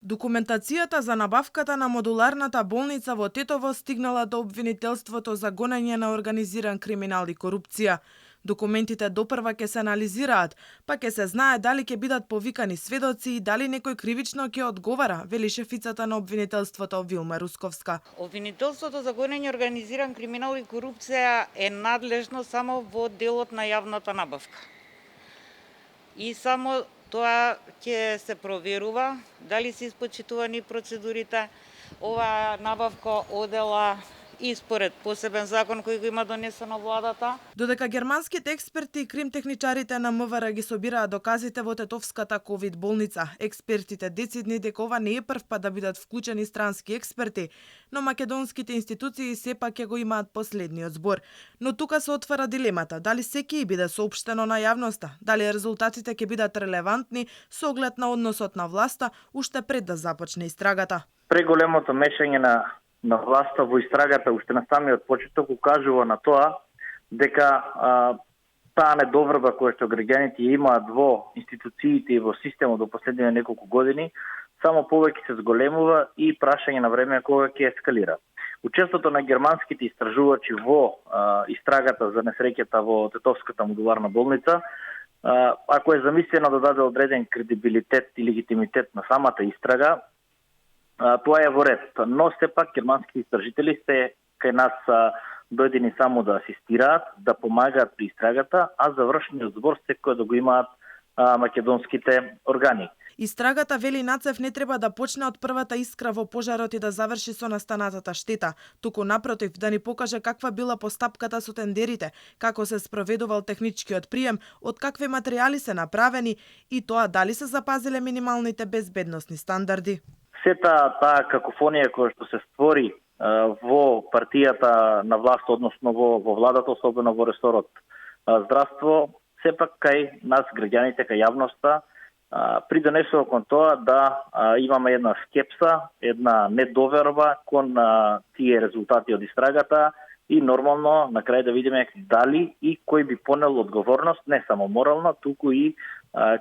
Документацијата за набавката на модуларната болница во Тетово стигнала до обвинителството за гонење на организиран криминал и корупција. Документите допрва ќе се анализираат, па ќе се знае дали ќе бидат повикани сведоци и дали некој кривично ќе одговара, вели шефицата на обвинителството Вилма Русковска. Обвинителството за гонење организиран криминал и корупција е надлежно само во делот на јавната набавка. И само тоа ќе се проверува дали се испочитувани процедурите. Оваа набавка одела и според посебен закон кој го има донесено владата. Додека германските експерти и кримтехничарите на МВР ги собираат доказите во Тетовската ковид болница, експертите децидни дека ова не е прв пат да бидат вклучени странски експерти, но македонските институции сепак ќе го имаат последниот збор. Но тука се отвара дилемата, дали се ќе биде соопштено на јавноста, дали резултатите ќе бидат релевантни со оглед на односот на власта уште пред да започне истрагата. Преголемото мешање на власта во истрагата уште на самиот почеток укажува на тоа дека таа недоврба која што граѓаните имаат во институциите и во системот до последните неколку години само повеќе се зголемува и прашање на време кога ќе ескалира. Учеството на германските истражувачи во истрагата за несреќата во Тетовската модуларна болница, ако е замислено да даде одреден кредибилитет и легитимитет на самата истрага, тоа е во ред, но сепак германските истражители се кај нас дојдени само да асистираат, да помагаат при истрагата, а завршниот збор секој да го имаат македонските органи. Истрагата, вели Нацев, не треба да почне од првата искра во пожарот и да заврши со настанатата штета, туку напротив да ни покаже каква била постапката со тендерите, како се спроведувал техничкиот прием, од какви материјали се направени и тоа дали се запазиле минималните безбедносни стандарди. Сета таа какофонија која што се створи во партијата на власт, односно во владата, особено во ресорот здравство, сепак кај нас граѓаните, кај јавноста, придонесува кон тоа да имаме една скепса, една недоверба кон тие резултати од истрагата и нормално на крај да видиме дали и кој би понел одговорност, не само морална, туку и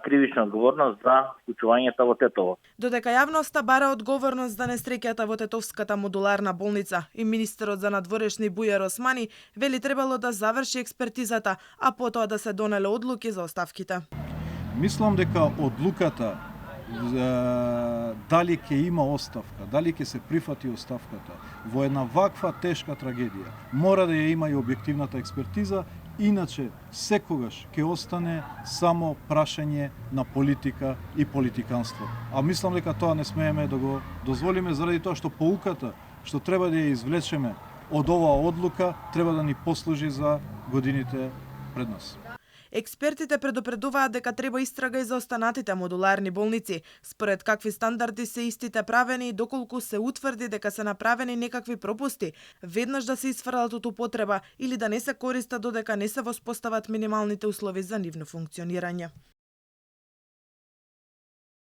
кривична одговорност за случувањата во Тетово. Додека јавноста бара одговорност за несреќата во Тетовската модуларна болница и министерот за надворешни Бујар Османи вели требало да заврши експертизата, а потоа да се донеле одлуки за оставките. Мислам дека одлуката дали ќе има оставка, дали ќе се прифати оставката во една ваква тешка трагедија, мора да ја има и објективната експертиза, иначе секогаш ќе остане само прашање на политика и политиканство. А мислам дека тоа не смееме да го дозволиме заради тоа што поуката што треба да ја извлечеме од оваа одлука треба да ни послужи за годините пред нас. Експертите предупредуваат дека треба истрага и за останатите модуларни болници, според какви стандарди се истите правени и доколку се утврди дека се направени некакви пропусти, веднаш да се isfрлат од употреба или да не се користат додека не се воспостават минималните услови за нивно функционирање.